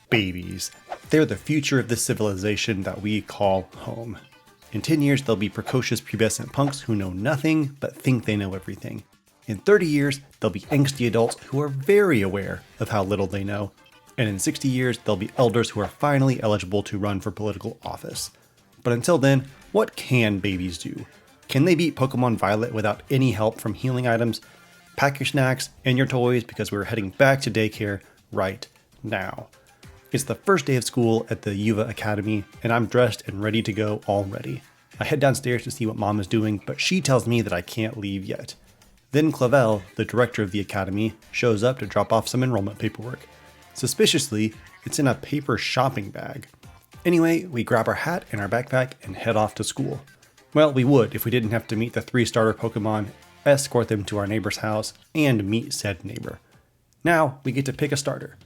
babies. They're the future of this civilization that we call home. In 10 years, they'll be precocious pubescent punks who know nothing but think they know everything. In 30 years, they'll be angsty adults who are very aware of how little they know. And in 60 years, they'll be elders who are finally eligible to run for political office. But until then, what can babies do? Can they beat Pokemon Violet without any help from healing items? Pack your snacks and your toys because we're heading back to daycare right now. It's the first day of school at the Yuva Academy, and I'm dressed and ready to go already. I head downstairs to see what Mom is doing, but she tells me that I can't leave yet. Then Clavel, the director of the academy, shows up to drop off some enrollment paperwork. Suspiciously, it's in a paper shopping bag. Anyway, we grab our hat and our backpack and head off to school. Well, we would if we didn't have to meet the 3 starter Pokemon, escort them to our neighbor's house, and meet said neighbor. Now, we get to pick a starter.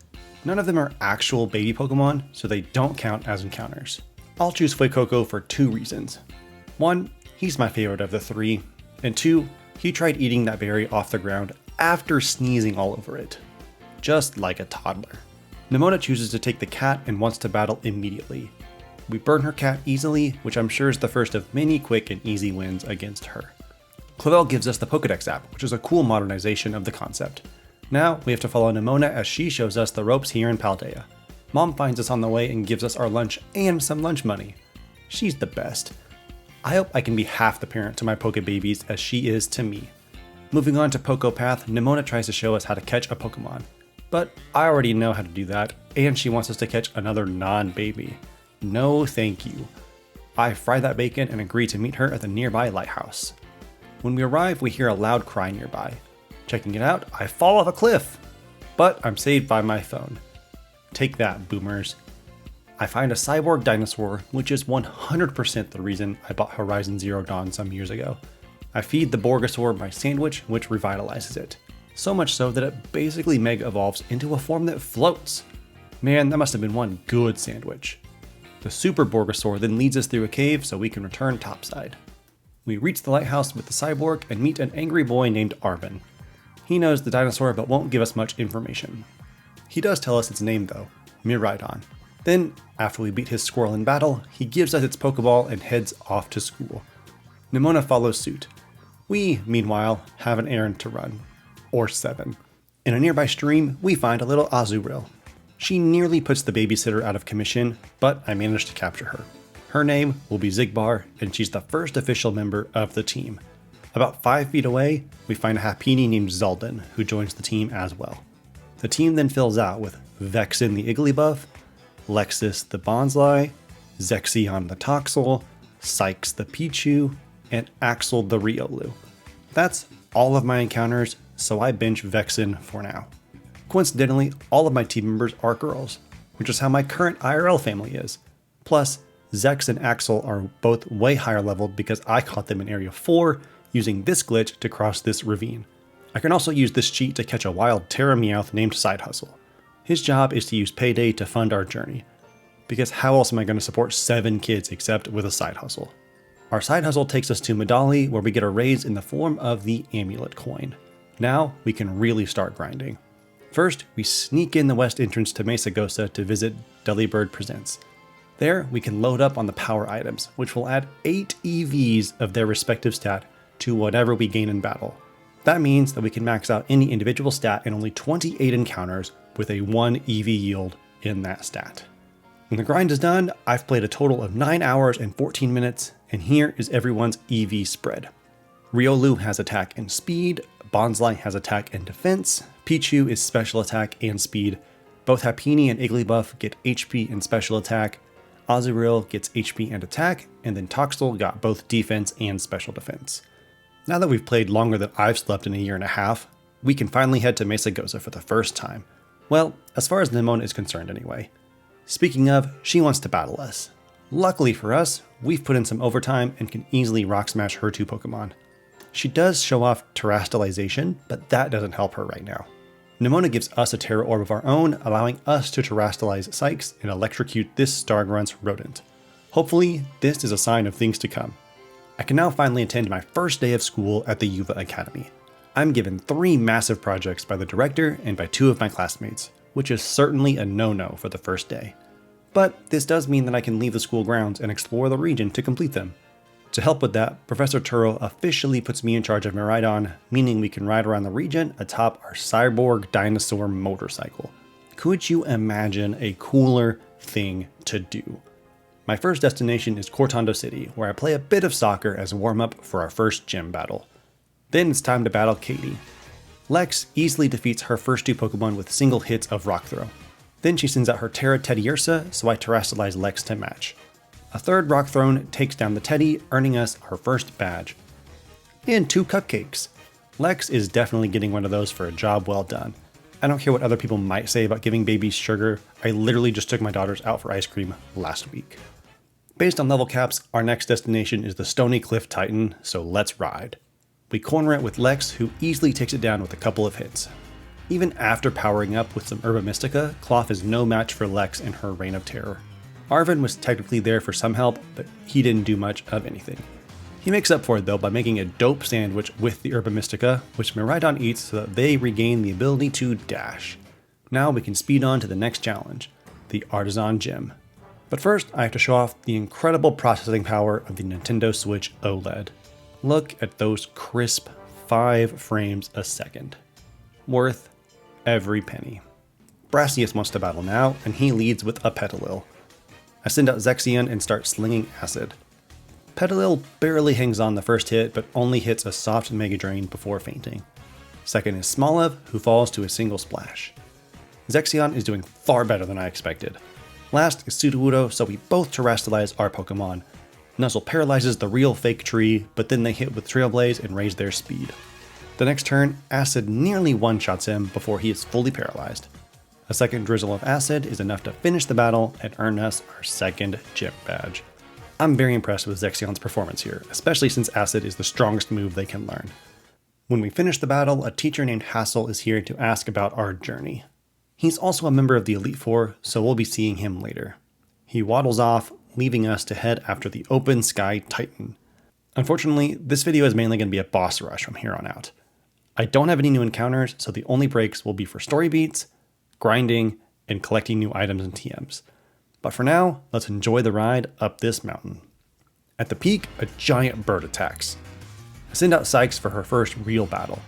None of them are actual baby Pokemon, so they don't count as encounters. I'll choose Fuecoco for 2 reasons. 1, he's my favorite of the 3, and 2, he tried eating that berry off the ground after sneezing all over it. Just like a toddler. Nemona chooses to take the cat and wants to battle immediately. We burn her cat easily, which I'm sure is the first of many quick and easy wins against her. Clavel gives us the Pokedex app, which is a cool modernization of the concept. Now, we have to follow Nemona as she shows us the ropes here in Paldea. Mom finds us on the way and gives us our lunch and some lunch money. She's the best. I hope I can be half the parent to my Poke babies as she is to me. Moving on to Poco Path, Nemona tries to show us how to catch a Pokemon. But I already know how to do that, and she wants us to catch another non-baby. No thank you. I fry that bacon and agree to meet her at the nearby lighthouse. When we arrive, we hear a loud cry nearby. Checking it out, I fall off a cliff, but I'm saved by my phone. Take that, boomers. I find a cyborg dinosaur, which is 100% the reason I bought Horizon Zero Dawn some years ago. I feed the Borgosaur my sandwich, which revitalizes it. So much so that it basically mega evolves into a form that floats. Man, that must have been one good sandwich. The Super Borgosaur then leads us through a cave so we can return topside. We reach the lighthouse with the cyborg and meet an angry boy named Arven. He knows the dinosaur but won't give us much information. He does tell us its name though, Miraidon. Then, after we beat his squirrel in battle, he gives us its Pokeball and heads off to school. Nemona follows suit. We, meanwhile, have an errand to run. Or 7. In a nearby stream, we find a little Azurill. She nearly puts the babysitter out of commission, but I managed to capture her. Her name will be Zigbar, and she's the first official member of the team. About 5 feet away, we find a Happiny named Zaldin, who joins the team as well. The team then fills out with Vexen the Igglybuff, Lexus the Bonsly, Zexion the Toxel, Sykes the Pichu, and Axel the Riolu. That's all of my encounters, so I bench Vexen for now. Coincidentally, all of my team members are girls, which is how my current IRL family is. Plus, Zex and Axel are both way higher leveled because I caught them in Area 4 using this glitch to cross this ravine. I can also use this cheat to catch a wild Terra Meowth named Side Hustle. His job is to use payday to fund our journey, because how else am I going to support 7 kids except with a side hustle? Our side hustle takes us to Medali, where we get a raise in the form of the Amulet Coin. Now we can really start grinding. First, we sneak in the west entrance to Mesagosa to visit Delibird Presents. There, we can load up on the power items, which will add 8 EVs of their respective stat to whatever we gain in battle. That means that we can max out any individual stat in only 28 encounters with a 1 EV yield in that stat. When the grind is done, I've played a total of 9 hours and 14 minutes, and here is everyone's EV spread. Riolu has attack and speed, Bonsly has attack and defense, Pichu is special attack and speed, both Happiny and Igglybuff get HP and special attack, Azurill gets HP and attack, and then Toxel got both defense and special defense. Now that we've played longer than I've slept in a year and a half, we can finally head to Mesagosa for the first time. Well, as far as Nemona is concerned anyway. Speaking of, she wants to battle us. Luckily for us, we've put in some overtime and can easily rock smash her 2 Pokemon. She does show off Terastallization, but that doesn't help her right now. Nemona gives us a Terra Orb of our own, allowing us to Terastallize Sykes and electrocute this Stargrunt's rodent. Hopefully, this is a sign of things to come. I can now finally attend my first day of school at the Yuva Academy. I'm given 3 massive projects by the director and by 2 of my classmates. which is certainly a no-no for the first day. But this does mean that I can leave the school grounds and explore the region to complete them. To help with that, Professor Turo officially puts me in charge of Miraidon, meaning we can ride around the region atop our cyborg dinosaur motorcycle. Could you imagine a cooler thing to do? My first destination is Cortondo City, where I play a bit of soccer as a warm-up for our first gym battle. Then it's time to battle Katie. Lex easily defeats her first 2 Pokemon with single hits of Rock Throw. Then she sends out her Terra Teddiursa, so I Terrastallize Lex to match. A third Rock Thrown takes down the Teddy, earning us our first badge. And 2 cupcakes. Lex is definitely getting one of those for a job well done. I don't care what other people might say about giving babies sugar, I literally just took my daughters out for ice cream last week. Based on level caps, our next destination is the Stony Cliff Titan, so let's ride. We corner it with Lex, who easily takes it down with a couple of hits. Even after powering up with some Herba Mystica, Klawf is no match for Lex in her Reign of Terror. Arven was technically there for some help, but he didn't do much of anything. He makes up for it though by making a dope sandwich with the Herba Mystica, which Miraidon eats so that they regain the ability to dash. Now we can speed on to the next challenge, the Artisan Gym. But first, I have to show off the incredible processing power of the Nintendo Switch OLED. Look at those crisp 5 frames a second. Worth every penny. Brassius wants to battle now, and he leads with a Petilil. I send out Zexion and start slinging acid. Petilil barely hangs on the first hit, but only hits a soft Mega Drain before fainting. Second is Smoliv, who falls to a single splash. Zexion is doing far better than I expected. Last is Sudowoodo, so we both Terrastallize our Pokemon. Nuzzle paralyzes the real fake tree, but then they hit with Trailblaze and raise their speed. The next turn, Acid nearly one-shots him before he is fully paralyzed. A second drizzle of Acid is enough to finish the battle and earn us our second gym badge. I'm very impressed with Zexion's performance here, especially since Acid is the strongest move they can learn. When we finish the battle, a teacher named Hassel is here to ask about our journey. He's also a member of the Elite Four, so we'll be seeing him later. He waddles off, leaving us to head after the Open Sky Titan. Unfortunately, this video is mainly going to be a boss rush from here on out. I don't have any new encounters, so the only breaks will be for story beats, grinding, and collecting new items and TMs. But for now, let's enjoy the ride up this mountain. At the peak, a giant bird attacks. I send out Sykes for her first real battle.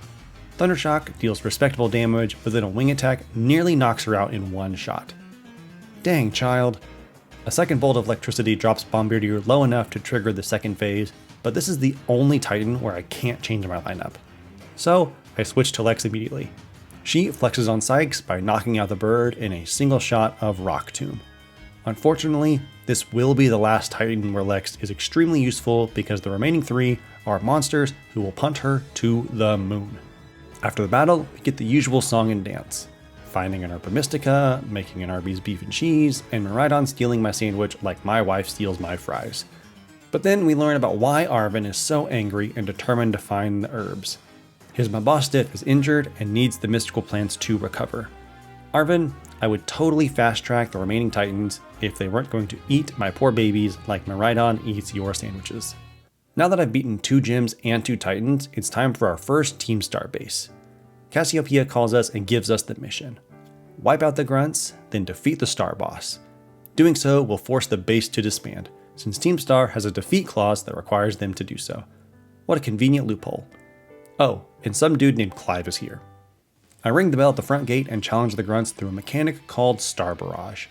Thundershock deals respectable damage, but then a wing attack nearly knocks her out in one shot. Dang, child. A second bolt of electricity drops Bombirdier low enough to trigger the second phase, but this is the only Titan where I can't change my lineup. So I switch to Lex immediately. She flexes on Sykes by knocking out the bird in a single shot of Rock Tomb. Unfortunately, this will be the last Titan where Lex is extremely useful because the remaining 3 are monsters who will punt her to the moon. After the battle, we get the usual song and dance. Finding an Herba Mystica, making an Arby's beef and cheese, and Miraidon stealing my sandwich like my wife steals my fries. But then we learn about why Arven is so angry and determined to find the herbs. His Mabostiff is injured and needs the mystical plants to recover. Arven, I would totally fast track the remaining Titans if they weren't going to eat my poor babies like Miraidon eats your sandwiches. Now that I've beaten 2 gyms and 2 Titans, it's time for our first Team Star base. Cassiopeia calls us and gives us the mission. Wipe out the grunts, then defeat the Star Boss. Doing so will force the base to disband, since Team Star has a defeat clause that requires them to do so. What a convenient loophole. Oh, and some dude named Clive is here. I ring the bell at the front gate and challenge the grunts through a mechanic called Star Barrage.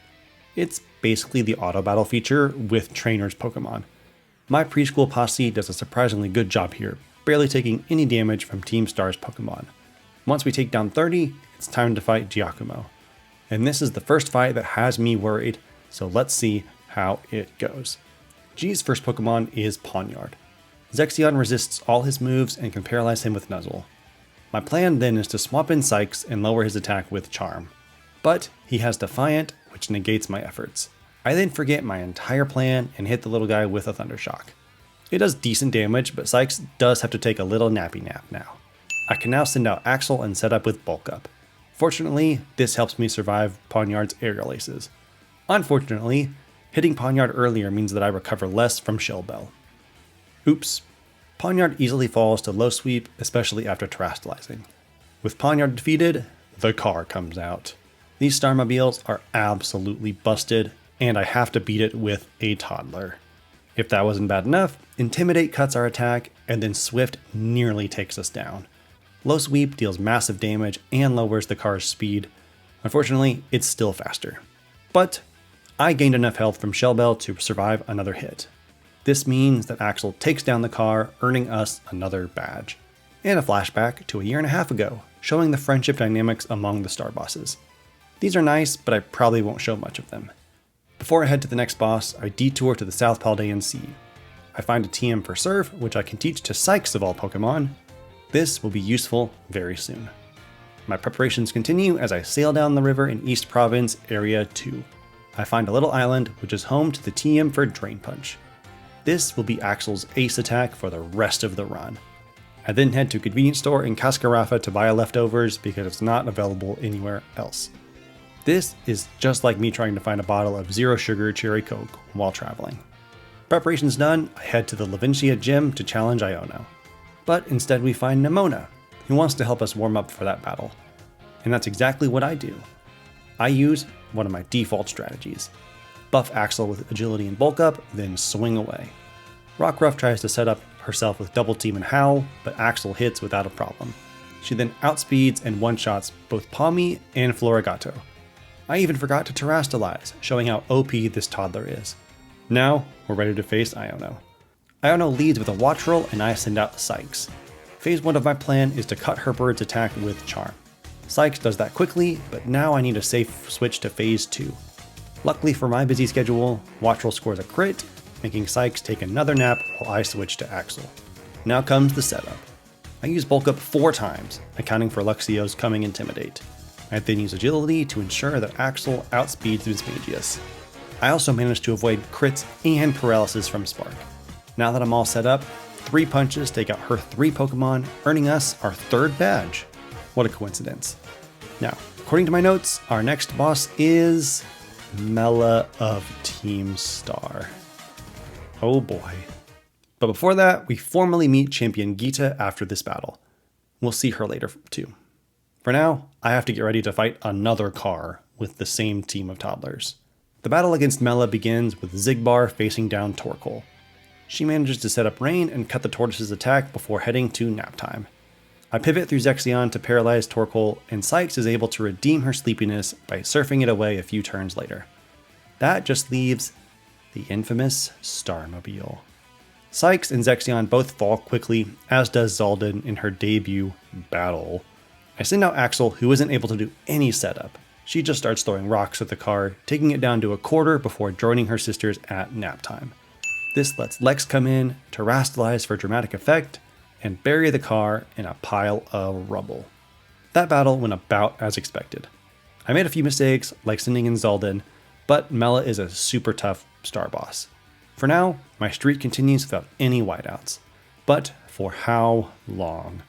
It's basically the auto battle feature with trainers Pokemon. My preschool posse does a surprisingly good job here, barely taking any damage from Team Star's Pokemon. Once we take down 30, it's time to fight Giacomo. And this is the first fight that has me worried, so let's see how it goes. G's first Pokemon is Pawniard. Zexion resists all his moves and can paralyze him with Nuzzle. My plan then is to swap in Sykes and lower his attack with Charm. But he has Defiant, which negates my efforts. I then forget my entire plan and hit the little guy with a Thundershock. It does decent damage, but Sykes does have to take a little nappy nap now. I can now send out Axel and set up with Bulk Up. Fortunately, this helps me survive Pawniard's aerial aces. Unfortunately, hitting Pawniard earlier means that I recover less from Shell Bell. Oops. Pawniard easily falls to low sweep, especially after Terrastalizing. With Pawniard defeated, the car comes out. These Starmobiles are absolutely busted, and I have to beat it with a toddler. If that wasn't bad enough, Intimidate cuts our attack, and then Swift nearly takes us down. Low Sweep deals massive damage and lowers the car's speed. Unfortunately, it's still faster. But I gained enough health from Shell Bell to survive another hit. This means that Axel takes down the car, earning us another badge. And a flashback to a year and a half ago, showing the friendship dynamics among the star bosses. These are nice, but I probably won't show much of them. Before I head to the next boss, I detour to the South Paldean Sea. I find a TM for Surf, which I can teach to Sykes of all Pokemon. This will be useful very soon. My preparations continue as I sail down the river in East Province, Area 2. I find a little island, which is home to the TM for Drain Punch. This will be Axel's ace attack for the rest of the run. I then head to a convenience store in Cascarafa to buy leftovers because it's not available anywhere else. This is just like me trying to find a bottle of zero sugar cherry Coke while traveling. Preparations done, I head to the Levincia gym to challenge Iono. But instead we find Nemona, who wants to help us warm up for that battle. And that's exactly what I do. I use one of my default strategies. Buff Axel with agility and bulk up, then swing away. Rockruff tries to set up herself with double team and howl, but Axel hits without a problem. She then outspeeds and one-shots both Palmy and Florigato. I even forgot to terrastalize, showing how OP this toddler is. Now, we're ready to face Iono. Iono leads with a Watch Roll and I send out Sykes. Phase 1 of my plan is to cut her bird's attack with Charm. Sykes does that quickly, but now I need a safe switch to Phase 2. Luckily for my busy schedule, Watch Roll scores a crit, making Sykes take another nap while I switch to Axel. Now comes the setup. I use Bulk Up 4 times, accounting for Luxio's coming Intimidate. I then use Agility to ensure that Axel outspeeds Mismagius. I also managed to avoid crits and paralysis from Spark. Now that I'm all set up, 3 punches take out her 3 Pokemon, earning us our 3rd badge. What a coincidence. Now, according to my notes, our next boss is Mela of Team Star. Oh boy. But before that, we formally meet Champion Geeta after this battle. We'll see her later too. For now, I have to get ready to fight another car with the same team of toddlers. The battle against Mela begins with Xigbar facing down Torkoal. She manages to set up Rain and cut the tortoise's attack before heading to nap time. I pivot through Zexion to paralyze Torkoal, and Sykes is able to redeem her sleepiness by surfing it away a few turns later. That just leaves the infamous Starmobile. Sykes and Zexion both fall quickly, as does Zaldin in her debut battle. I send out Axel, who isn't able to do any setup. She just starts throwing rocks at the car, taking it down to a quarter before joining her sisters at nap time. This lets Lex come in, terrastalize for dramatic effect, and bury the car in a pile of rubble. That battle went about as expected. I made a few mistakes, like sending in Zaldin, but Mela is a super tough star boss. For now, my streak continues without any whiteouts. But for how long?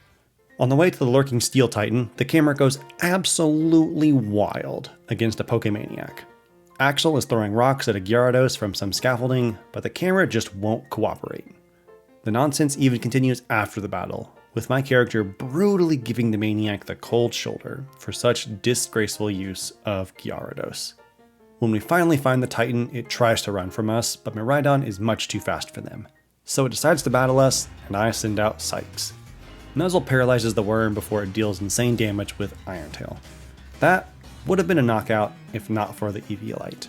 On the way to the lurking Steel Titan, the camera goes absolutely wild against a Pokemaniac. Axel is throwing rocks at a Gyarados from some scaffolding, but the camera just won't cooperate. The nonsense even continues after the battle, with my character brutally giving the Maniac the cold shoulder for such disgraceful use of Gyarados. When we finally find the Titan, it tries to run from us, but Miraidon is much too fast for them. So it decides to battle us, and I send out Sykes. Nuzzle paralyzes the worm before it deals insane damage with Iron Tail. That would have been a knockout if not for the Eviolite.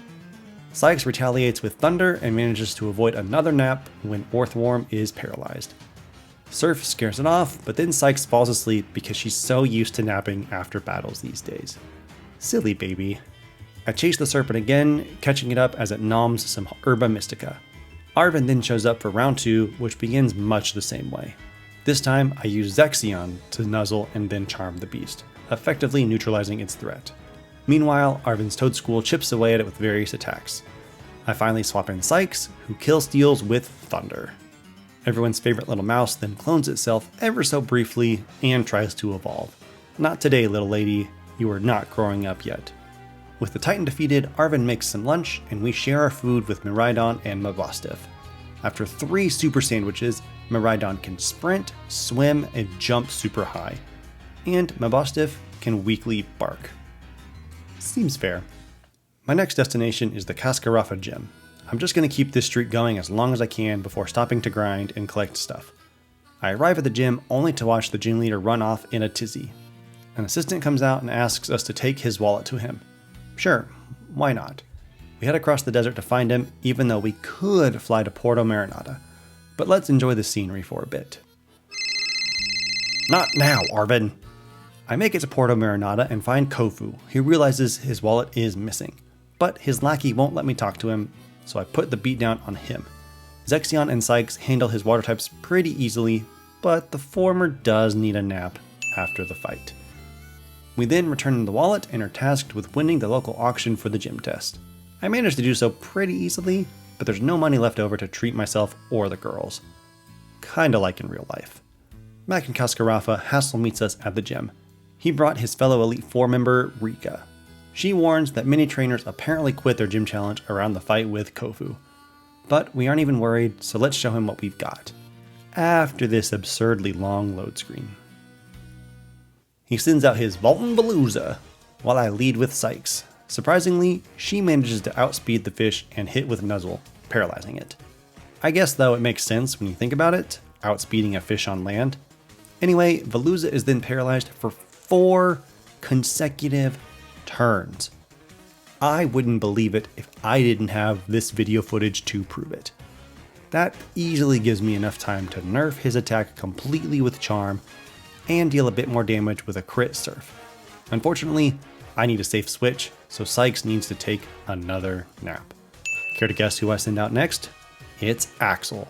Sykes retaliates with Thunder and manages to avoid another nap when Orthworm is paralyzed. Surf scares it off, but then Sykes falls asleep because she's so used to napping after battles these days. Silly baby. I chase the Serpent again, catching it up as it noms some Herba Mystica. Arven then shows up for round 2, which begins much the same way. This time, I use Zexion to nuzzle and then charm the beast, effectively neutralizing its threat. Meanwhile, Arven's Toedscool chips away at it with various attacks. I finally swap in Sykes, who kill-steals with Thunder. Everyone's favorite little mouse then clones itself ever so briefly and tries to evolve. Not today, little lady, you are not growing up yet. With the Titan defeated, Arven makes some lunch, and we share our food with Miraidon and Mabosstiff. After 3 super sandwiches, Miraidon can sprint, swim, and jump super high, and Mabosstiff can weakly bark. Seems fair. My next destination is the Cascarafa Gym. I'm just going to keep this streak going as long as I can before stopping to grind and collect stuff. I arrive at the gym only to watch the gym leader run off in a tizzy. An assistant comes out and asks us to take his wallet to him. Sure, why not? We head across the desert to find him, even though we could fly to Puerto Marinada. But let's enjoy the scenery for a bit. Not now, Arvin! I make it to Puerto Marinada and find Kofu, who realizes his wallet is missing. But his lackey won't let me talk to him, so I put the beat down on him. Zexion and Sykes handle his water types pretty easily, but the former does need a nap after the fight. We then return the wallet and are tasked with winning the local auction for the gym test. I managed to do so pretty easily, but there's no money left over to treat myself or the girls. Kinda like in real life. Back in Cascarafa, Hassel meets us at the gym. He brought his fellow Elite 4 member, Rika. She warns that many trainers apparently quit their gym challenge around the fight with Kofu. But we aren't even worried, so let's show him what we've got. After this absurdly long load screen. He sends out his Volton Veluza, while I lead with Sykes. Surprisingly, she manages to outspeed the fish and hit with Nuzzle, paralyzing it. I guess though it makes sense when you think about it, outspeeding a fish on land. Anyway, Veluza is then paralyzed for 4 consecutive turns. I wouldn't believe it if I didn't have this video footage to prove it. That easily gives me enough time to nerf his attack completely with Charm and deal a bit more damage with a crit Surf. Unfortunately, I need a safe switch, so Sykes needs to take another nap. Care to guess who I send out next? It's Axel.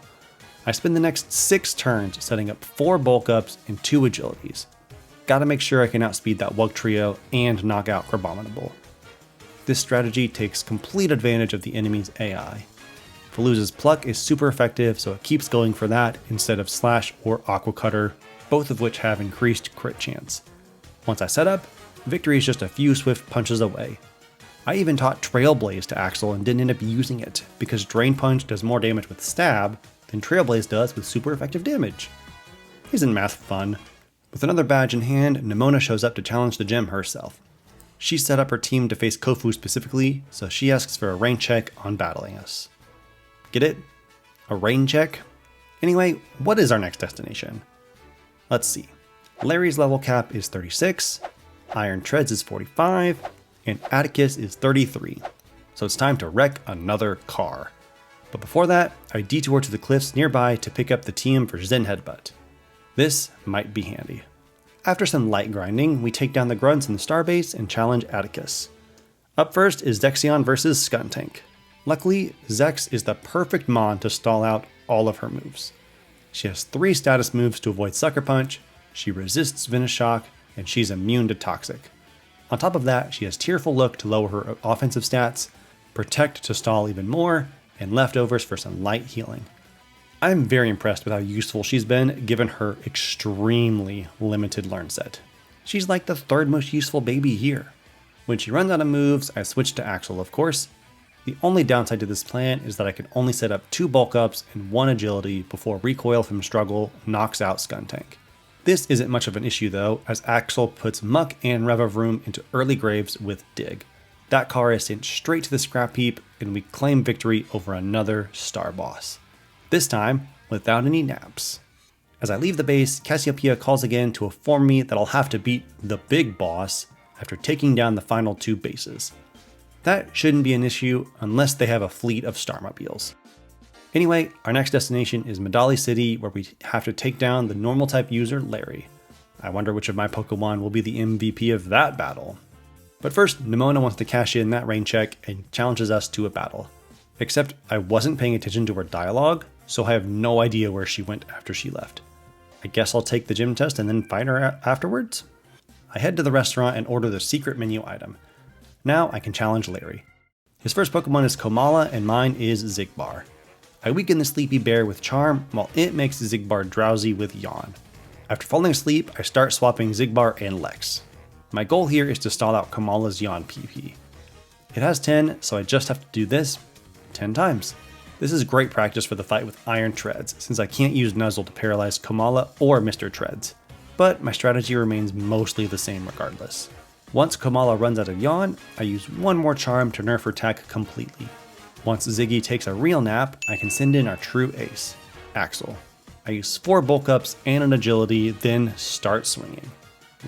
I spend the next 6 turns setting up 4 bulk ups and 2 agilities. Gotta make sure I can outspeed that Wug Trio and knock out Crabominable. This strategy takes complete advantage of the enemy's AI. Veluza's Pluck is super effective, so it keeps going for that instead of Slash or Aqua Cutter, both of which have increased crit chance. Once I set up, victory is just a few swift punches away. I even taught Trailblaze to Axel and didn't end up using it, because Drain Punch does more damage with Stab than Trailblaze does with super effective damage. Isn't math fun? With another badge in hand, Nemona shows up to challenge the gym herself. She set up her team to face Kofu specifically, so she asks for a rain check on battling us. Get it? A rain check? Anyway, what is our next destination? Let's see. Larry's level cap is 36, Iron Treads is 45, and Atticus is 33. So it's time to wreck another car. But before that, I detour to the cliffs nearby to pick up the TM for Zen Headbutt. This might be handy. After some light grinding, we take down the grunts in the starbase and challenge Atticus. Up first is Zexion versus Skuntank. Luckily, Zex is the perfect mon to stall out all of her moves. She has 3 status moves to avoid Sucker Punch, she resists Venoshock, and she's immune to Toxic. On top of that, she has Tearful Look to lower her offensive stats, Protect to stall even more, and Leftovers for some light healing. I'm very impressed with how useful she's been given her extremely limited learn set. She's like the 3rd most useful baby here. When she runs out of moves, I switch to Axel of course. The only downside to this plan is that I can only set up 2 bulk ups and 1 agility before Recoil from Struggle knocks out Skuntank. This isn't much of an issue though, as Axel puts Muck and Revavroom into early graves with Dig. That car is sent straight to the scrap heap, and we claim victory over another star boss. This time, without any naps. As I leave the base, Cassiopeia calls again to inform me that I'll have to beat the big boss after taking down the final 2 bases. That shouldn't be an issue unless they have a fleet of Starmobiles. Anyway, our next destination is Medali City, where we have to take down the normal type user Larry. I wonder which of my Pokemon will be the MVP of that battle. But first, Nemona wants to cash in that rain check and challenges us to a battle. Except I wasn't paying attention to her dialogue, so I have no idea where she went after she left. I guess I'll take the gym test and then fight her afterwards? I head to the restaurant and order the secret menu item. Now I can challenge Larry. His first Pokemon is Komala and mine is Zigbar. I weaken the Sleepy Bear with Charm while it makes Zigbar drowsy with Yawn. After falling asleep, I start swapping Zigbar and Lex. My goal here is to stall out Komala's Yawn PP. It has 10, so I just have to do this 10 times. This is great practice for the fight with Iron Treads, since I can't use Nuzzle to paralyze Komala or Mr. Treads. But my strategy remains mostly the same regardless. Once Komala runs out of Yawn, I use one more charm to nerf her attack completely. Once Ziggy takes a real nap, I can send in our true ace, Axel. I use 4 bulk ups and an agility, then start swinging.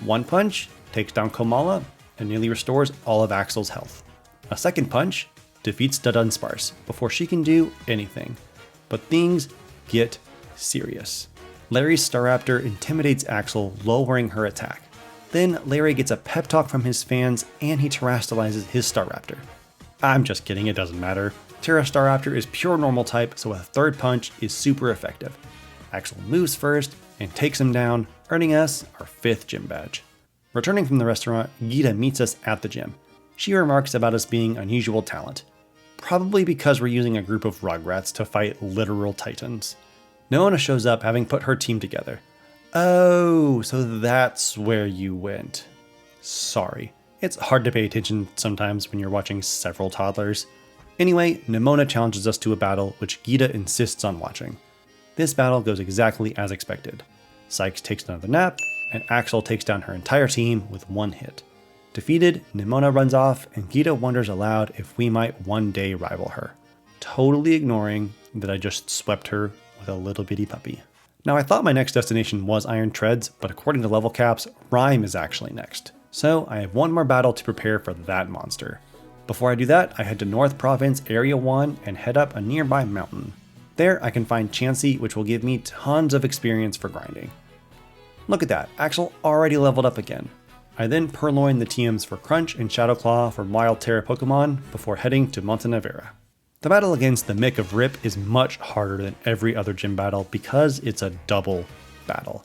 One punch takes down Komala and nearly restores all of Axel's health. A second punch defeats the Dunsparce before she can do anything. But things get serious. Larry's Staraptor intimidates Axel, lowering her attack. Then Larry gets a pep talk from his fans and he terastallizes his Staraptor. I'm just kidding, it doesn't matter. Terra Staraptor is pure normal type, so a third punch is super effective. Axel moves first and takes him down, earning us our 5th gym badge. Returning from the restaurant, Geeta meets us at the gym. She remarks about us being unusual talent. Probably because we're using a group of Rugrats to fight literal titans. Nemona shows up having put her team together. Oh, so that's where you went. Sorry. It's hard to pay attention sometimes when you're watching several toddlers. Anyway, Nemona challenges us to a battle which Geeta insists on watching. This battle goes exactly as expected. Sykes takes another nap, and Axel takes down her entire team with one hit. Defeated, Nemona runs off, and Geeta wonders aloud if we might one day rival her, totally ignoring that I just swept her with a little bitty puppy. Now I thought my next destination was Iron Treads, but according to level caps, Rhyme is actually next. So I have one more battle to prepare for that monster. Before I do that, I head to North Province Area 1 and head up a nearby mountain. There I can find Chansey, which will give me tons of experience for grinding. Look at that, Axel already leveled up again. I then purloin the TMs for Crunch and Shadowclaw for Wild Terra Pokemon before heading to Montenevera. The battle against the Mick of Rip is much harder than every other gym battle because it's a double battle.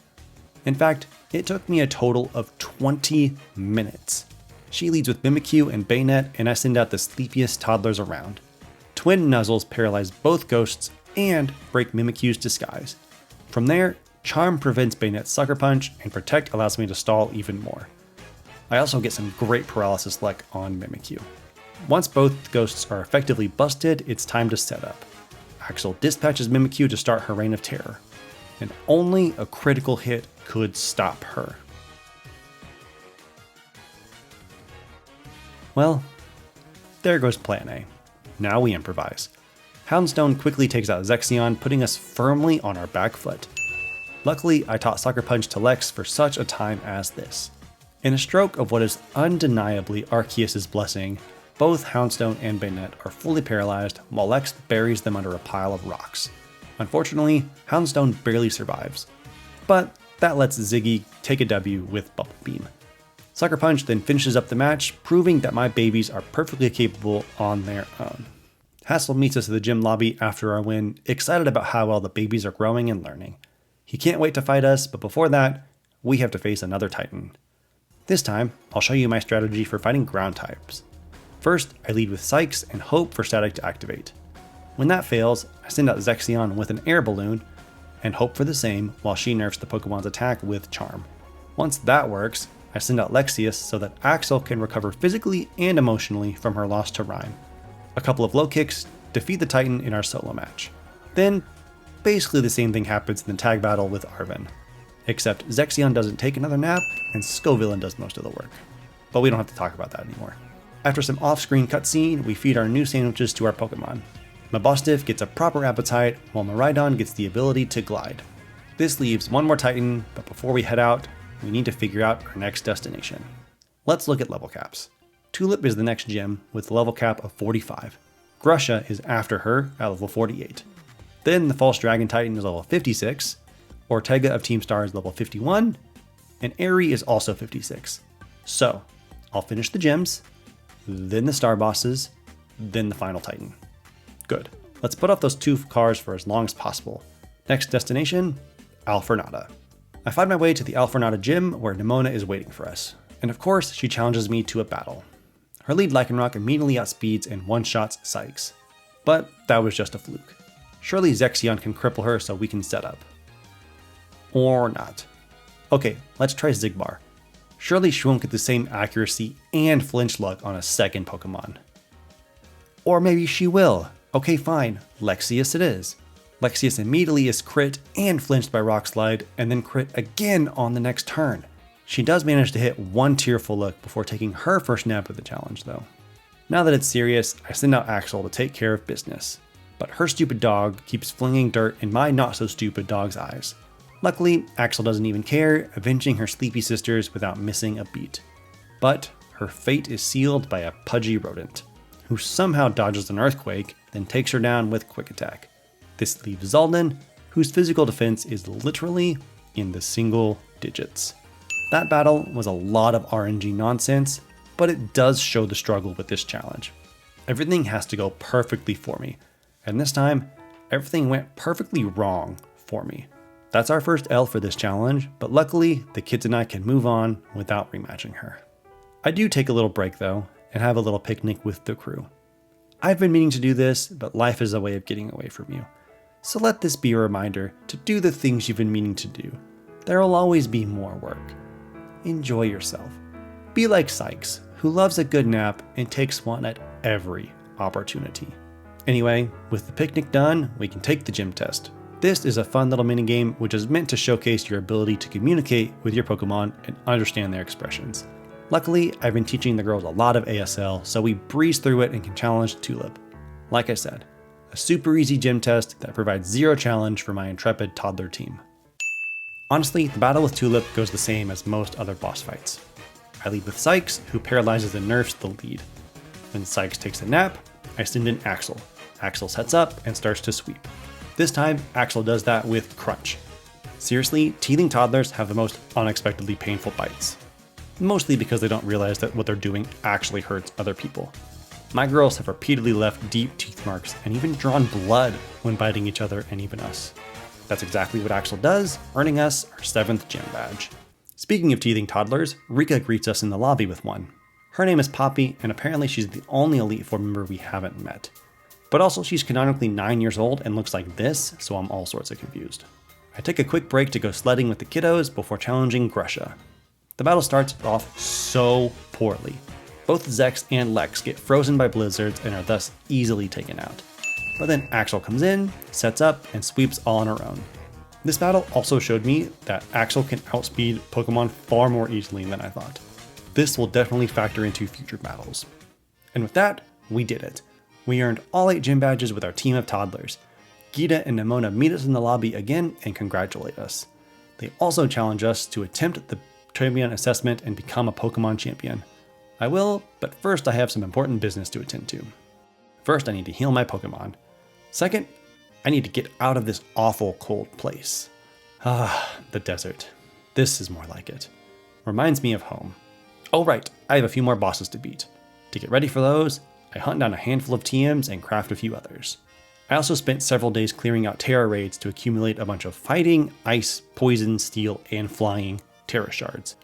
In fact, it took me a total of 20 minutes. She leads with Mimikyu and Bayonet, and I send out the sleepiest toddlers around. Twin Nuzzles paralyze both ghosts and break Mimikyu's disguise. From there, Charm prevents Bayonet's Sucker Punch, and Protect allows me to stall even more. I also get some great paralysis luck on Mimikyu. Once both ghosts are effectively busted, it's time to set up. Axel dispatches Mimikyu to start her reign of terror, and only a critical hit could stop her. Well, there goes plan A. Now we improvise. Houndstone quickly takes out Zexion, putting us firmly on our back foot. Luckily, I taught Sucker Punch to Lex for such a time as this. In a stroke of what is undeniably Arceus' blessing, both Houndstone and Bayonet are fully paralyzed while Lex buries them under a pile of rocks. Unfortunately, Houndstone barely survives, but that lets Ziggy take a W with Bubble Beam. Sucker Punch then finishes up the match, proving that my babies are perfectly capable on their own. Hassel meets us at the gym lobby after our win, excited about how well the babies are growing and learning. He can't wait to fight us, but before that, we have to face another Titan. This time, I'll show you my strategy for fighting ground types. First, I lead with Sykes and hope for Static to activate. When that fails, I send out Zexion with an air balloon and hope for the same while she nerfs the Pokemon's attack with Charm. Once that works, I send out Lexaeus so that Axel can recover physically and emotionally from her loss to Rhyme. A couple of low kicks defeat the Titan in our solo match. Then, basically the same thing happens in the tag battle with Arven. Except Zexion doesn't take another nap, and Scovillain does most of the work. But we don't have to talk about that anymore. After some off-screen cutscene, we feed our new sandwiches to our Pokemon. Mabostiff gets a proper appetite, while Miraidon gets the ability to glide. This leaves one more Titan, but before we head out, we need to figure out our next destination. Let's look at level caps. Tulip is the next gym with a level cap of 45. Grusha is after her at level 48. Then the False Dragon Titan is level 56, Ortega of Team Star is level 51, and Aerie is also 56. So, I'll finish the gyms, then the star bosses, then the final Titan. Good. Let's put off those 2 cars for as long as possible. Next destination, Alfornada. I find my way to the Alfornada gym where Nemona is waiting for us. And of course, she challenges me to a battle. Her lead Lycanroc immediately outspeeds and one-shots Sykes. But that was just a fluke. Surely Zexion can cripple her so we can set up. Or not. Okay, let's try Zigbar. Surely she won't get the same accuracy and flinch luck on a second Pokemon. Or maybe she will. Okay, fine. Lexaeus it is. Lexaeus immediately is crit and flinched by Rock Slide, and then crit again on the next turn. She does manage to hit one tearful look before taking her first nap of the challenge though. Now that it's serious, I send out Axel to take care of business. But her stupid dog keeps flinging dirt in my not so stupid dog's eyes. Luckily, Axel doesn't even care, avenging her sleepy sisters without missing a beat. But her fate is sealed by a pudgy rodent, who somehow dodges an earthquake, then takes her down with quick attack. This leaves Zaldin, whose physical defense is literally in the single digits. That battle was a lot of RNG nonsense, but it does show the struggle with this challenge. Everything has to go perfectly for me, and this time, everything went perfectly wrong for me. That's our first L for this challenge, but luckily, the kids and I can move on without rematching her. I do take a little break though, and have a little picnic with the crew. I've been meaning to do this, but life is a way of getting away from you. So let this be a reminder to do the things you've been meaning to do. There will always be more work. Enjoy yourself. Be like Sykes, who loves a good nap and takes one at every opportunity. Anyway, with the picnic done, we can take the gym test. This is a fun little minigame which is meant to showcase your ability to communicate with your Pokemon and understand their expressions. Luckily, I've been teaching the girls a lot of ASL, so we breeze through it and can challenge Tulip. Like I said, a super easy gym test that provides zero challenge for my intrepid toddler team. Honestly, the battle with Tulip goes the same as most other boss fights. I lead with Sykes, who paralyzes and nerfs the lead. When Sykes takes a nap, I send in Axel. Axel sets up and starts to sweep. This time, Axel does that with Crunch. Seriously, teething toddlers have the most unexpectedly painful bites. Mostly because they don't realize that what they're doing actually hurts other people. My girls have repeatedly left deep teeth marks and even drawn blood when biting each other and even us. That's exactly what Axel does, earning us our 7th gym badge. Speaking of teething toddlers, Rika greets us in the lobby with one. Her name is Poppy, and apparently she's the only Elite Four member we haven't met. But also she's canonically 9 years old and looks like this, so I'm all sorts of confused. I take a quick break to go sledding with the kiddos before challenging Grusha. The battle starts off so poorly. Both Zex and Lex get frozen by blizzards and are thus easily taken out. But then Axel comes in, sets up, and sweeps all on her own. This battle also showed me that Axel can outspeed Pokemon far more easily than I thought. This will definitely factor into future battles. And with that, we did it. We earned all 8 gym badges with our team of toddlers. Gita and Nimona meet us in the lobby again and congratulate us. They also challenge us to attempt the champion assessment and become a Pokemon champion. I will, but first I have some important business to attend to. First, I need to heal my Pokemon. Second, I need to get out of this awful cold place. The desert. This is more like it. Reminds me of home. Oh right, I have a few more bosses to beat. To get ready for those, I hunt down a handful of TMs and craft a few others. I also spent several days clearing out Terra raids to accumulate a bunch of fighting, ice, poison, steel, and flying Terra shards.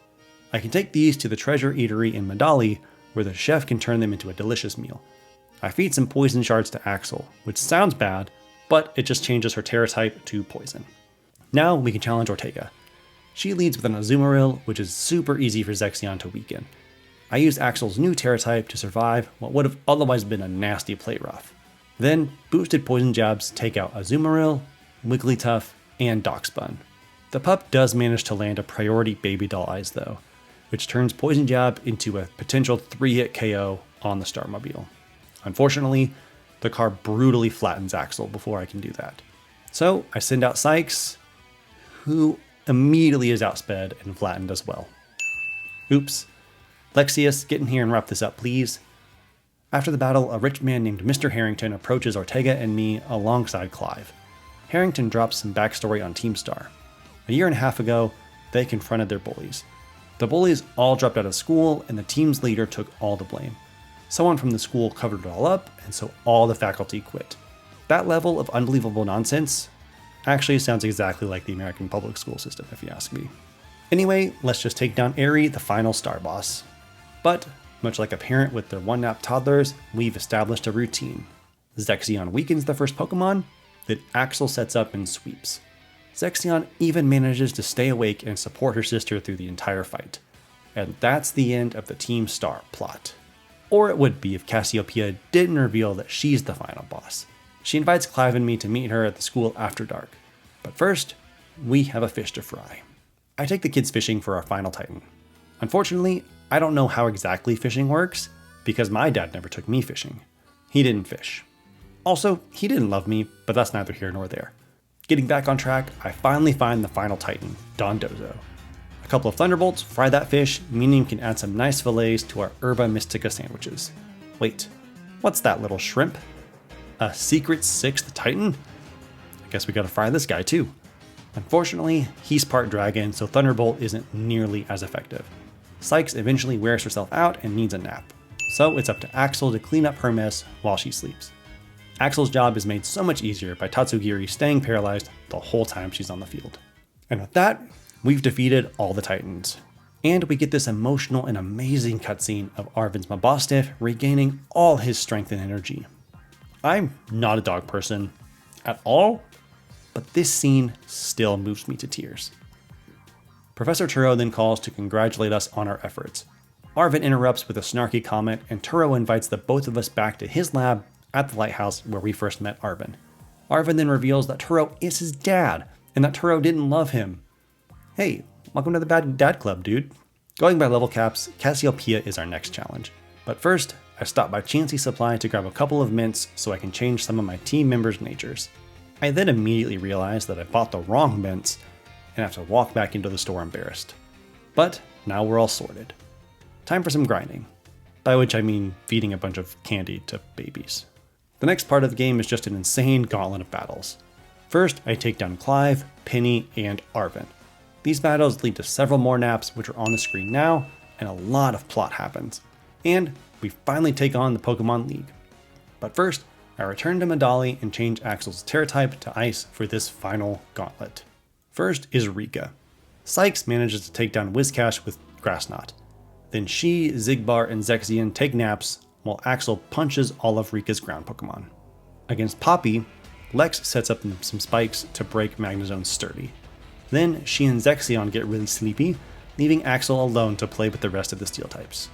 I can take these to the treasure eatery in Medali, where the chef can turn them into a delicious meal. I feed some poison shards to Axel, which sounds bad, but it just changes her Terra type to poison. Now we can challenge Ortega. She leads with an Azumarill, which is super easy for Zexion to weaken. I used Axel's new Terra type to survive what would have otherwise been a nasty play rough. Then, boosted poison jabs take out Azumarill, Wigglytuff, and Darkspun. The pup does manage to land a priority Baby Doll Eyes though, which turns Poison Jab into a potential 3-hit KO on the Starmobile. Unfortunately, the car brutally flattens Axel before I can do that. So I send out Sykes, who immediately is outsped and flattened as well. Oops. Lexius, get in here and wrap this up, please. After the battle, a rich man named Mr. Harrington approaches Ortega and me alongside Clive. Harrington drops some backstory on Team Star. A year and a half ago, they confronted their bullies. The bullies all dropped out of school, and the team's leader took all the blame. Someone from the school covered it all up, and so all the faculty quit. That level of unbelievable nonsense actually sounds exactly like the American public school system, if you ask me. Anyway, let's just take down Aerie, the final star boss. But, much like a parent with their one-nap toddlers, we've established a routine. Zexion weakens the first Pokemon, then Axel sets up and sweeps. Zexion even manages to stay awake and support her sister through the entire fight. And that's the end of the Team Star plot. Or it would be if Cassiopeia didn't reveal that she's the final boss. She invites Clive and me to meet her at the school after dark. But first, we have a fish to fry. I take the kids fishing for our final Titan. Unfortunately, I don't know how exactly fishing works because my dad never took me fishing. He didn't fish. Also, he didn't love me, but that's neither here nor there. Getting back on track, I finally find the final Titan, Dondozo. A couple of thunderbolts fry that fish, meaning we can add some nice fillets to our Herba Mystica sandwiches. Wait, what's that little shrimp? A secret sixth Titan? I guess we gotta fry this guy too. Unfortunately, he's part dragon, so Thunderbolt isn't nearly as effective. Sykes eventually wears herself out and needs a nap. So it's up to Axel to clean up her mess while she sleeps. Axel's job is made so much easier by Tatsugiri staying paralyzed the whole time she's on the field. And with that, we've defeated all the Titans. And we get this emotional and amazing cutscene of Arven's Mabosstiff regaining all his strength and energy. I'm not a dog person at all, but this scene still moves me to tears. Professor Turo then calls to congratulate us on our efforts. Arven interrupts with a snarky comment, and Turo invites the both of us back to his lab at the lighthouse where we first met Arven. Arven then reveals that Turo is his dad, and that Turo didn't love him. Hey, welcome to the Bad Dad Club, dude. Going by level caps, Cassiopeia is our next challenge. But first, I stop by Chansey Supply to grab a couple of mints so I can change some of my team members' natures. I then immediately realize that I bought the wrong mints and have to walk back into the store embarrassed. But now we're all sorted. Time for some grinding. By which I mean feeding a bunch of candy to babies. The next part of the game is just an insane gauntlet of battles. First, I take down Clive, Penny, and Arven. These battles lead to several more naps which are on the screen now, and a lot of plot happens. And we finally take on the Pokemon League. But first, I return to Medali and change Axel's Terra type to Ice for this final gauntlet. First is Rika. Sykes manages to take down Whiscash with Grass Knot. Then she, Zigbar, and Zexion take naps while Axel punches all of Rika's ground Pokemon. Against Poppy, Lex sets up some spikes to break Magnezone's Sturdy. Then she and Zexion get really sleepy, leaving Axel alone to play with the rest of the Steel types.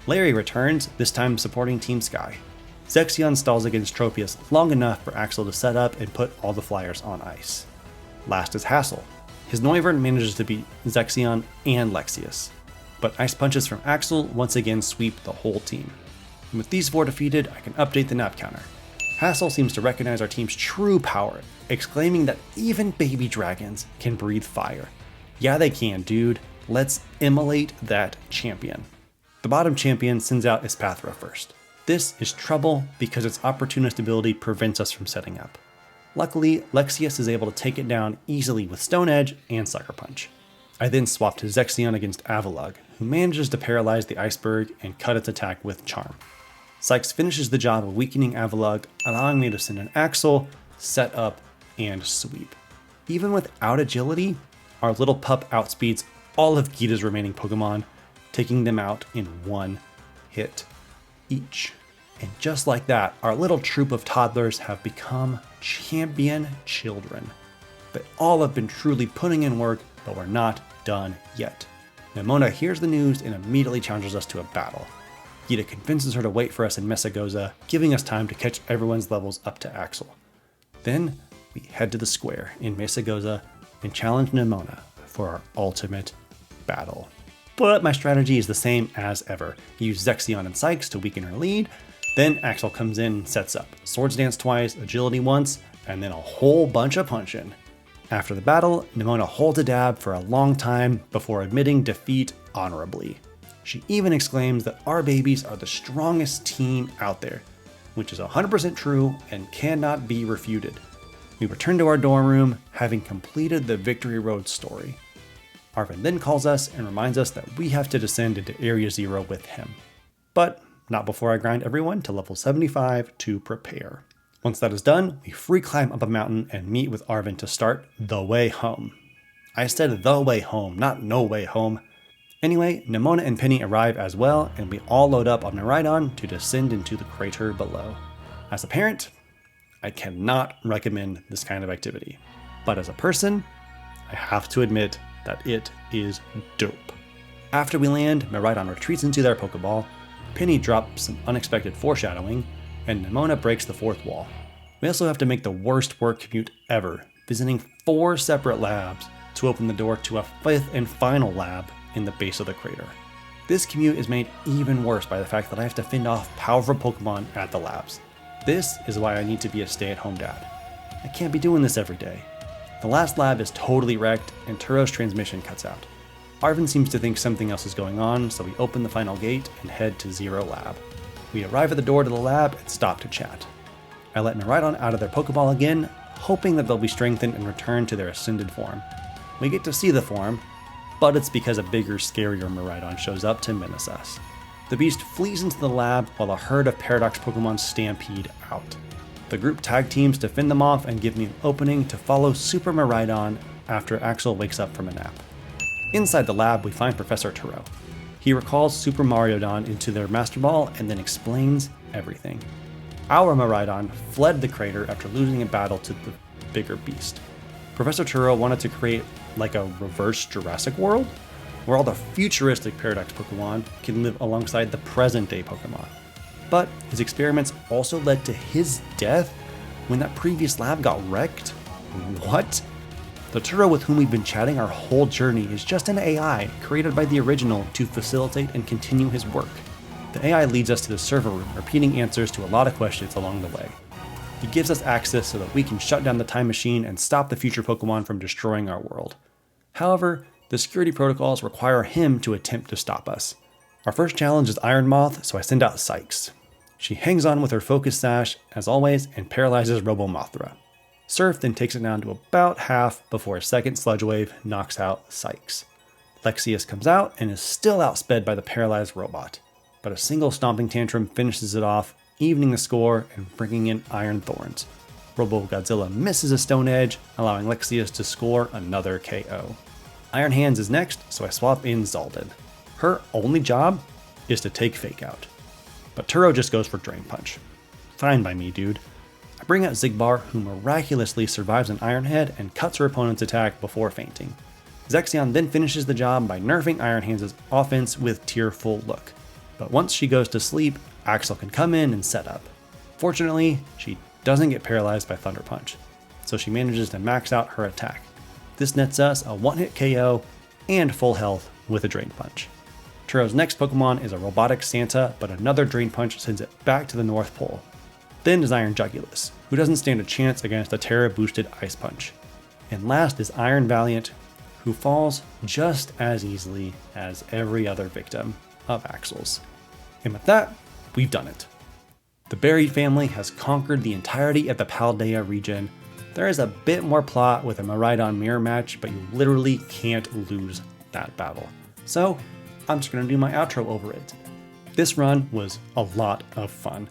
Larry returns, this time supporting Team Sky. Zexion stalls against Tropius long enough for Axel to set up and put all the flyers on ice. Last is Hassel. His Noivern manages to beat Zexion and Lexius. But ice punches from Axel once again sweep the whole team. And with these 4 defeated, I can update the nap counter. Hassel seems to recognize our team's true power, exclaiming that even baby dragons can breathe fire. Yeah, they can, dude. Let's immolate that champion. The bottom champion sends out Espathra first. This is trouble because its opportunist ability prevents us from setting up. Luckily, Lexius is able to take it down easily with Stone Edge and Sucker Punch. I then swap to Zexion against Avalugg, who manages to paralyze the iceberg and cut its attack with Charm. Sykes finishes the job of weakening Avalugg, allowing me to send an Axel, set up, and sweep. Even without agility, our little pup outspeeds all of Geeta's remaining Pokemon, taking them out in one hit each. And just like that, our little troop of toddlers have become champion children. They all have been truly putting in work, but we're not done yet. Nemona hears the news and immediately challenges us to a battle. Geeta convinces her to wait for us in Mesagoza, giving us time to catch everyone's levels up to Axel. Then we head to the square in Mesagoza and challenge Nemona for our ultimate battle. But my strategy is the same as ever. Use Zexion and Sykes to weaken her lead, then Axel comes in and sets up. Swords Dance twice, Agility once, and then a whole bunch of punching. After the battle, Nemona holds a dab for a long time before admitting defeat honorably. She even exclaims that our babies are the strongest team out there, which is 100% true and cannot be refuted. We return to our dorm room, having completed the Victory Road story. Arven then calls us and reminds us that we have to descend into Area Zero with him. But not before I grind everyone to level 75 to prepare. Once that is done, we free climb up a mountain and meet with Arven to start the way home. I said the way home, not no way home. Anyway, Nemona and Penny arrive as well, and we all load up on Miraidon to descend into the crater below. As a parent, I cannot recommend this kind of activity. But as a person, I have to admit that it is dope. After we land, Miraidon retreats into their Pokeball, Penny drops some unexpected foreshadowing, and Nemona breaks the fourth wall. We also have to make the worst work commute ever, visiting 4 separate labs, to open the door to a fifth and final lab in the base of the crater. This commute is made even worse by the fact that I have to fend off powerful Pokemon at the labs. This is why I need to be a stay-at-home dad. I can't be doing this every day. The last lab is totally wrecked and Turo's transmission cuts out. Arven seems to think something else is going on, so we open the final gate and head to Zero Lab. We arrive at the door to the lab and stop to chat. I let Miraidon out of their Pokeball again, hoping that they'll be strengthened and return to their ascended form. We get to see the form, but it's because a bigger, scarier Miraidon shows up to menace us. The beast flees into the lab while a herd of Paradox Pokemon stampede out. The group tag teams to fend them off and give me an opening to follow Super Miraidon after Axel wakes up from a nap. Inside the lab, we find Professor Turo. He recalls Super Mariodon into their Master Ball and then explains everything. Our Miraidon fled the crater after losing a battle to the bigger beast. Professor Turo wanted to create like a reverse Jurassic World, where all the futuristic Paradox Pokemon can live alongside the present-day Pokemon. But his experiments also led to his death when that previous lab got wrecked? What? The Turo with whom we've been chatting our whole journey is just an AI created by the original to facilitate and continue his work. The AI leads us to the server room, repeating answers to a lot of questions along the way. He gives us access so that we can shut down the time machine and stop the future Pokemon from destroying our world. However, the security protocols require him to attempt to stop us. Our first challenge is Iron Moth, so I send out Sykes. She hangs on with her Focus Sash, as always, and paralyzes Robomothra. Surf then takes it down to about half before a second Sludge Wave knocks out Sykes. Lexaeus comes out and is still outsped by the paralyzed robot, but a single Stomping Tantrum finishes it off, evening the score and bringing in Iron Thorns. Robo-Godzilla misses a Stone Edge, allowing Lexaeus to score another KO. Iron Hands is next, so I swap in Zaldin. Her only job is to take Fake out. But Turo just goes for Drain Punch. Fine by me, dude. I bring out Zigbar, who miraculously survives an Iron Head and cuts her opponent's attack before fainting. Zexion then finishes the job by nerfing Iron Hands' offense with Tearful Look. But once she goes to sleep, Axel can come in and set up. Fortunately, she doesn't get paralyzed by Thunder Punch, so she manages to max out her attack. This nets us a one-hit KO and full health with a Drain Punch. Turo's next Pokemon is a Robotic Santa, but another Drain Punch sends it back to the North Pole. Then is Iron Jugulis, who doesn't stand a chance against a Terra-boosted Ice Punch. And last is Iron Valiant, who falls just as easily as every other victim of Axel's. And with that, we've done it. The Buried family has conquered the entirety of the Paldea region. There is a bit more plot with a Miraidon mirror match, but you literally can't lose that battle. So, I'm just going to do my outro over it. This run was a lot of fun.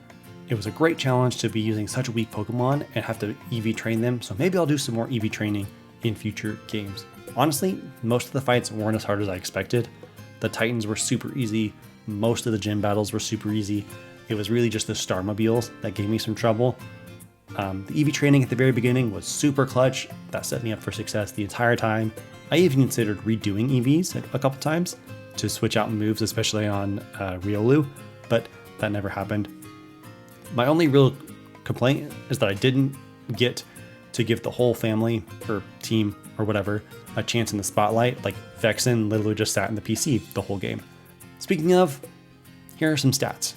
It was a great challenge to be using such weak Pokemon and have to EV train them, so maybe I'll do some more EV training in future games. Honestly, most of the fights weren't as hard as I expected. The Titans were super easy, most of the gym battles were super easy. It was really just the Starmobiles that gave me some trouble. The EV training at the very beginning was super clutch. That set me up for success the entire time. I even considered redoing EVs a couple times to switch out moves, especially on Riolu, but that never happened. My only real complaint is that I didn't get to give the whole family or team or whatever a chance in the spotlight. Like Vexen literally just sat in the PC the whole game. Speaking of, here are some stats.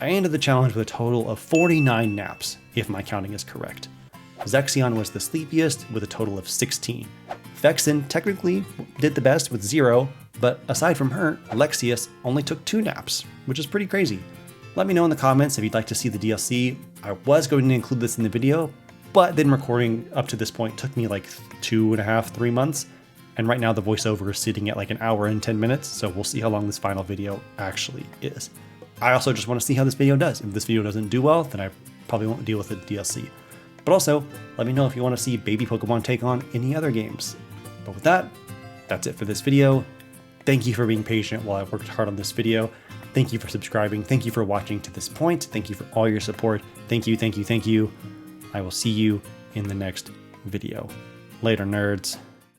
I ended the challenge with a total of 49 naps, if my counting is correct. Zexion was the sleepiest with a total of 16. Vexen technically did the best with 0, but aside from her, Lexaeus only took 2 naps, which is pretty crazy. Let me know in the comments if you'd like to see the DLC. I was going to include this in the video, but then recording up to this point took me like 2.5, 3 months. And right now the voiceover is sitting at like an hour and 10 minutes, so we'll see how long this final video actually is. I also just want to see how this video does. If this video doesn't do well, then I probably won't deal with the DLC. But also, let me know if you want to see Baby Pokemon take on any other games. But with that, that's it for this video. Thank you for being patient while I worked hard on this video. Thank you for subscribing. Thank you for watching to this point. Thank you for all your support. Thank you, thank you, thank you. I will see you in the next video. Later, nerds.